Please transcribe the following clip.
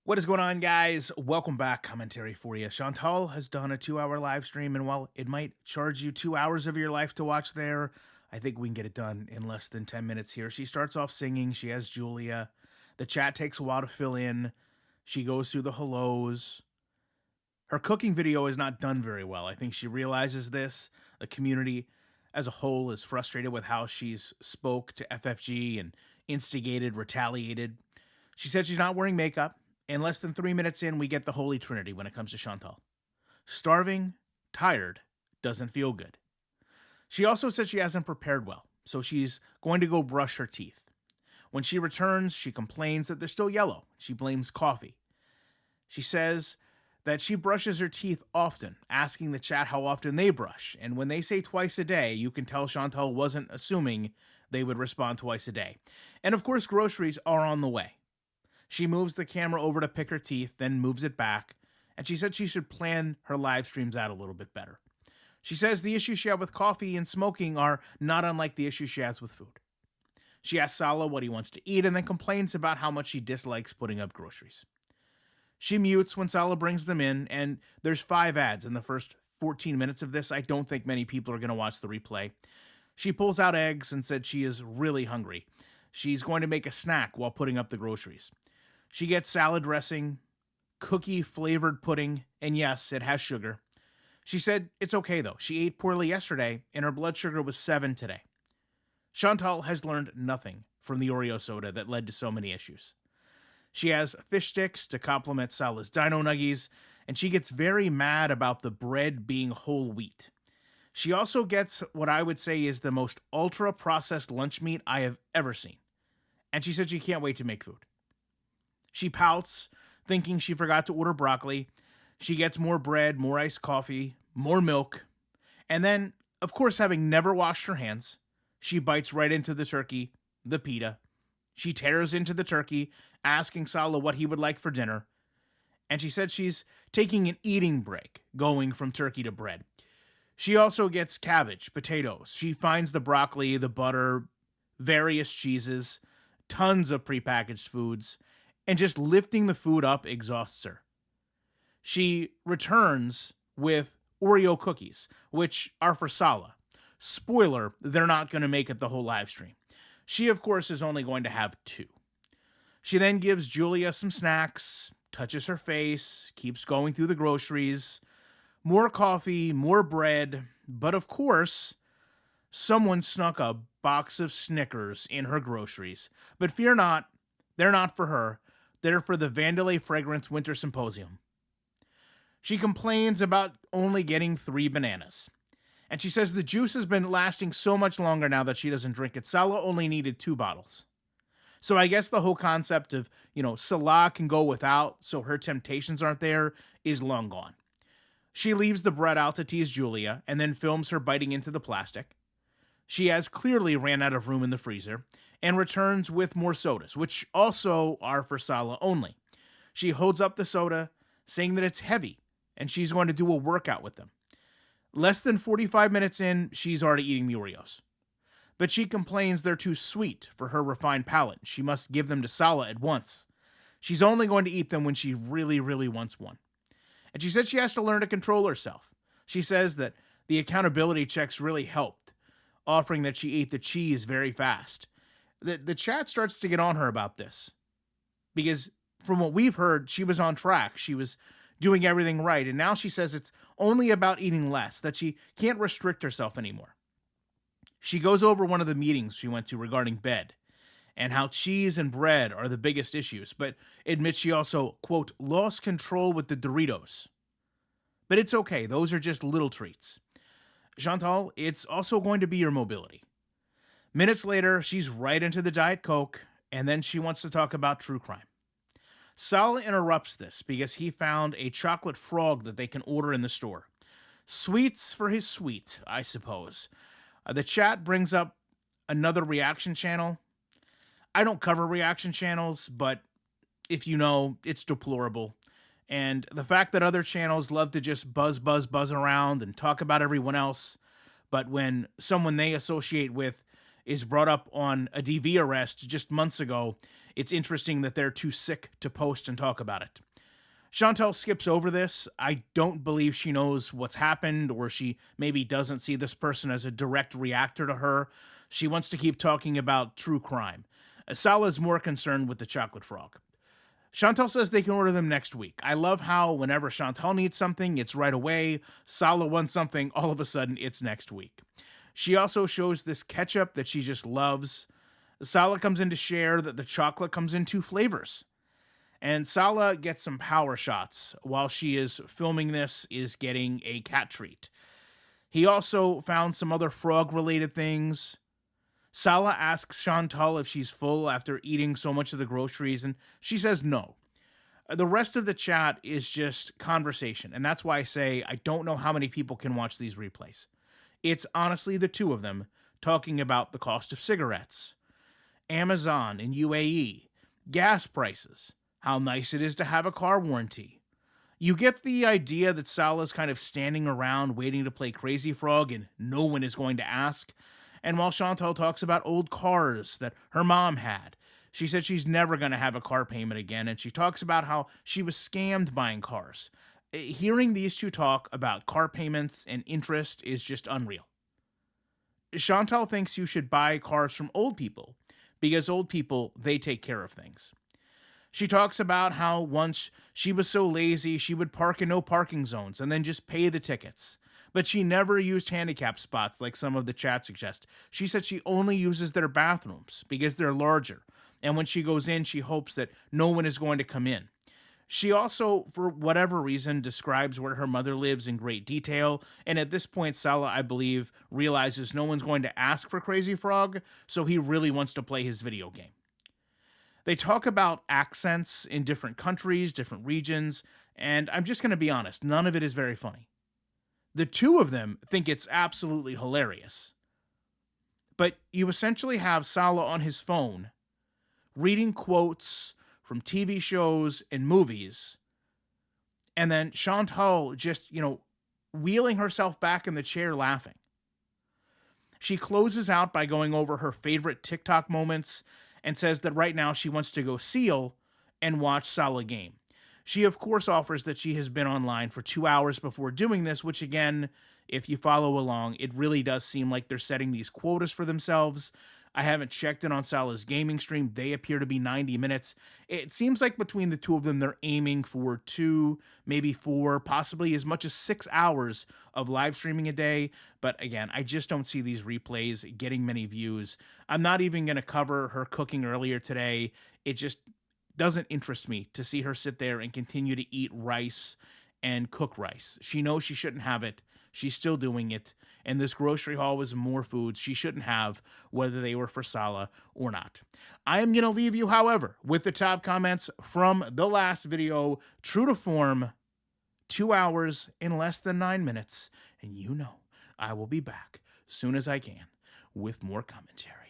What is going on, guys? Welcome back. Commentary for you. Chantal has done a 2 hour live stream, and while it might charge you 2 hours of your life to watch there, I think we can get it done in less than 10 minutes here. She starts off singing. She has Julia. The chat takes a while to fill in. She goes through the hellos. Her cooking video is not done very well. I think she realizes this. The community as a whole is frustrated with how she's spoke to FFG and instigated, retaliated. She said she's not wearing makeup. In less than 3 minutes in, we get the Holy Trinity when it comes to Chantal. Starving, tired, doesn't feel good. She also said she hasn't prepared well, so she's going to go brush her teeth. When she returns, she complains that they're still yellow. She blames coffee. She says that she brushes her teeth often, asking the chat how often they brush. And when they say twice a day, you can tell Chantal wasn't assuming they would respond twice a day. And of course, groceries are on the way. She moves the camera over to pick her teeth, then moves it back, and she said she should plan her live streams out a little bit better. She says the issues she had with coffee and smoking are not unlike the issues she has with food. She asks Salah what he wants to eat and then complains about how much she dislikes putting up groceries. She mutes when Salah brings them in, and there's 5 ads in the first 14 minutes of this. I don't think many people are going to watch the replay. She pulls out eggs and said she is really hungry. She's going to make a snack while putting up the groceries. She gets salad dressing, cookie flavored pudding, and yes, it has sugar. She said it's okay though. She ate poorly yesterday and her blood sugar was 7 today. Chantal has learned nothing from the Oreo soda that led to so many issues. She has fish sticks to complement Salah's Dino Nuggies, and she gets very mad about the bread being whole wheat. She also gets what I would say is the most ultra processed lunch meat I have ever seen. And she said she can't wait to make food. She pouts, thinking she forgot to order broccoli. She gets more bread, more iced coffee, more milk. And then, of course, having never washed her hands, she bites right into the turkey, the pita. She tears into the turkey, asking Salah what he would like for dinner. And she said she's taking an eating break, going from turkey to bread. She also gets cabbage, potatoes. She finds the broccoli, the butter, various cheeses, tons of prepackaged foods, and just lifting the food up exhausts her. She returns with Oreo cookies, which are for Salah. Spoiler, they're not going to make it the whole live stream. She, of course, is only going to have 2. She then gives Julia some snacks, touches her face, keeps going through the groceries, more coffee, more bread, but of course, someone snuck a box of Snickers in her groceries. But fear not, they're not for her. They're for the Vandelay Fragrance Winter Symposium. She complains about only getting 3 bananas. And she says the juice has been lasting so much longer now that she doesn't drink it. Salah only needed 2 bottles. So I guess the whole concept of, Salah can go without, so her temptations aren't there, is long gone. She leaves the bread out to tease Julia and then films her biting into the plastic. She has clearly ran out of room in the freezer and returns with more sodas, which also are for Salah only. She holds up the soda, saying that it's heavy, and she's going to do a workout with them. Less than 45 minutes in, she's already eating the Oreos. But she complains they're too sweet for her refined palate. She must give them to Salah at once. She's only going to eat them when she really, really wants one. And she said she has to learn to control herself. She says that the accountability checks really helped, offering that she ate the cheese very fast. The chat starts to get on her about this because from what we've heard, she was on track. She was doing everything right. And now she says it's only about eating less, that she can't restrict herself anymore. She goes over one of the meetings she went to regarding bed and how cheese and bread are the biggest issues, but admits she also, quote, lost control with the Doritos. But it's okay. Those are just little treats. Chantal, it's also going to be your mobility. Minutes later, she's right into the Diet Coke, and then she wants to talk about true crime. Salah interrupts this because he found a chocolate frog that they can order in the store. Sweets for his sweet, I suppose. The chat brings up another reaction channel. I don't cover reaction channels, but if you know, it's deplorable. And the fact that other channels love to just buzz around and talk about everyone else, but when someone they associate with is brought up on a DV arrest just months ago, it's interesting that they're too sick to post and talk about it. Chantal skips over this. I don't believe she knows what's happened, or she maybe doesn't see this person as a direct reactor to her. She wants to keep talking about true crime. Sala is more concerned with the chocolate frog. Chantal says they can order them next week. I love how whenever Chantal needs something, it's right away. Sala wants something, all of a sudden, it's next week. She also shows this ketchup that she just loves. Sala comes in to share that the chocolate comes in two flavors. And Sala gets some power shots while she is filming this, is getting a cat treat. He also found some other frog-related things. Sala asks Chantal if she's full after eating so much of the groceries, and she says no. The rest of the chat is just conversation, and that's why I say I don't know how many people can watch these replays. It's honestly the two of them talking about the cost of cigarettes, Amazon and UAE, gas prices, how nice it is to have a car warranty. You get the idea that Sala's kind of standing around waiting to play Crazy Frog and no one is going to ask. And while Chantal talks about old cars that her mom had, she said she's never going to have a car payment again. And she talks about how she was scammed buying cars. Hearing these two talk about car payments and interest is just unreal. Chantal thinks you should buy cars from old people because old people, they take care of things. She talks about how once she was so lazy she would park in no parking zones and then just pay the tickets. But she never used handicap spots like some of the chat suggest. She said she only uses their bathrooms because they're larger. And when she goes in, she hopes that no one is going to come in. She also, for whatever reason, describes where her mother lives in great detail. And at this point, Sala, I believe, realizes no one's going to ask for Crazy Frog, so he really wants to play his video game. They talk about accents in different countries, different regions, and I'm just going to be honest, none of it is very funny. The two of them think it's absolutely hilarious. But you essentially have Sala on his phone reading quotes from TV shows and movies, and then Chantal just, wheeling herself back in the chair laughing. She closes out by going over her favorite TikTok moments and says that right now she wants to go seal and watch Sala game. She, of course, offers that she has been online for 2 hours before doing this, which, again, if you follow along, it really does seem like they're setting these quotas for themselves. I haven't checked in on Sala's gaming stream. They appear to be 90 minutes. It seems like between the two of them, they're aiming for 2, maybe 4, possibly as much as 6 hours of live streaming a day. But again, I just don't see these replays getting many views. I'm not even going to cover her cooking earlier today. It just doesn't interest me to see her sit there and continue to eat rice and cook rice. She knows she shouldn't have it. She's still doing it. And this grocery haul was more foods she shouldn't have, whether they were for Sala or not. I am going to leave you, however, with the top comments from the last video. True to form, 2 hours in less than 9 minutes. And I will be back as soon as I can with more commentary.